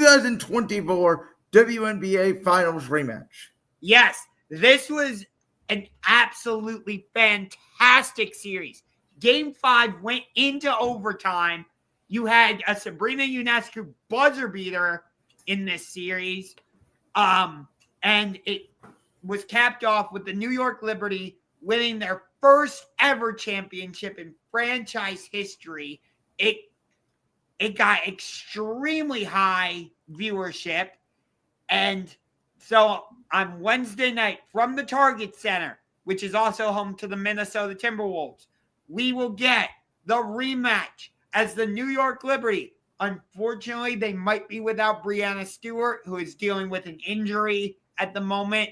2024 WNBA Finals rematch. Yes, this was an absolutely fantastic series. Game 5 went into overtime. You had a Sabrina Ionescu buzzer beater in this series. And it was capped off with the New York Liberty winning their first ever championship in franchise history. It got extremely high viewership. And so on Wednesday night from the Target Center, which is also home to the Minnesota Timberwolves, we will get the rematch as the New York Liberty. Unfortunately, they might be without Breanna Stewart, who is dealing with an injury at the moment.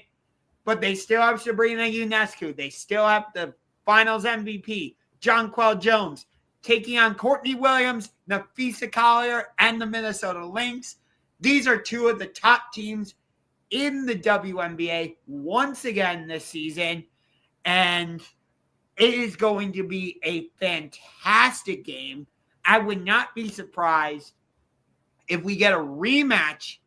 But they still have Sabrina Ionescu. They still have the Finals MVP, Jonquel Jones, taking on Courtney Williams, Napheesa Collier, and the Minnesota Lynx. These are two of the top teams in the WNBA once again this season. And it is going to be a fantastic game. I would not be surprised if we get a rematch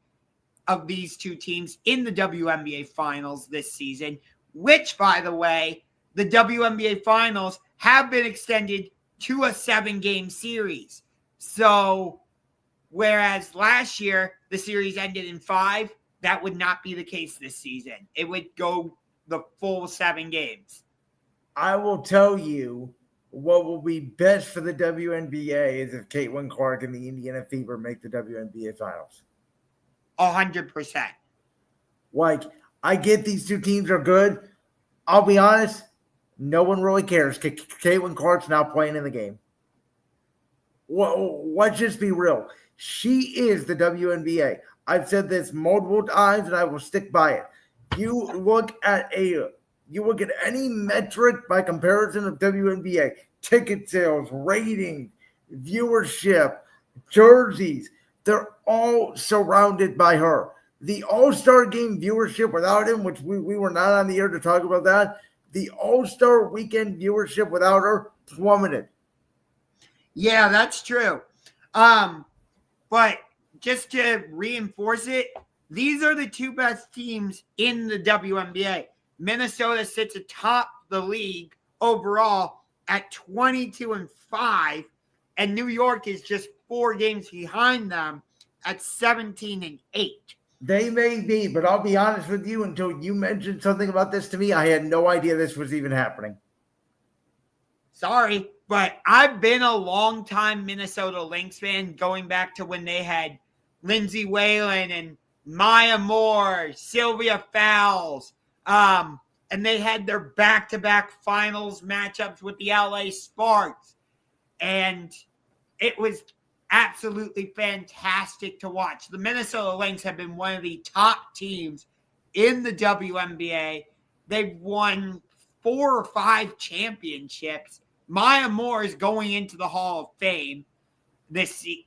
of these two teams in the WNBA Finals this season, which, by the way, the WNBA Finals have been extended to a 7-game series. So, whereas last year the series ended in 5, that would not be the case this season. It would go the full 7 games. I will tell you what will be best for the WNBA is if Caitlin Clark and the Indiana Fever make the WNBA Finals. 100%. Like, I get these two teams are good. I'll be honest, no one really cares. Caitlin Clark's not playing in the game. Let's just be real. She is the WNBA. I've said this multiple times, and I will stick by it. You look at any metric by comparison of WNBA, ticket sales, ratings, viewership, jerseys, they're all surrounded by her. The All-Star Game viewership without him, which we were not on the air to talk about that, the All-Star Weekend viewership without her plummeted. Yeah, that's true. But just to reinforce it, these are the two best teams in the WNBA. Minnesota sits atop the league overall at 22-5, and New York is just 4 games behind them at 17-8. They may be, but I'll be honest with you, until you mentioned something about this to me, I had no idea this was even happening. Sorry, but I've been a long-time Minnesota Lynx fan, going back to when they had Lindsay Whalen and Maya Moore, Sylvia Fowles, and they had their back-to-back finals matchups with the LA Sparks. And it was absolutely fantastic to watch. The Minnesota Lynx have been one of the top teams in the WNBA. They've won 4 or 5 championships. Maya Moore is going into the Hall of Fame this season.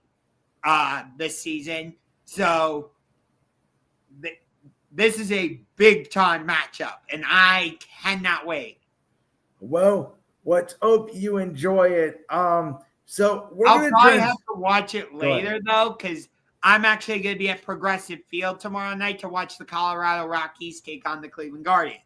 So this is a big-time matchup, and I cannot wait. Well, let's hope you enjoy it. So I'll probably have to watch it later, though, because I'm actually going to be at Progressive Field tomorrow night to watch the Colorado Rockies take on the Cleveland Guardians.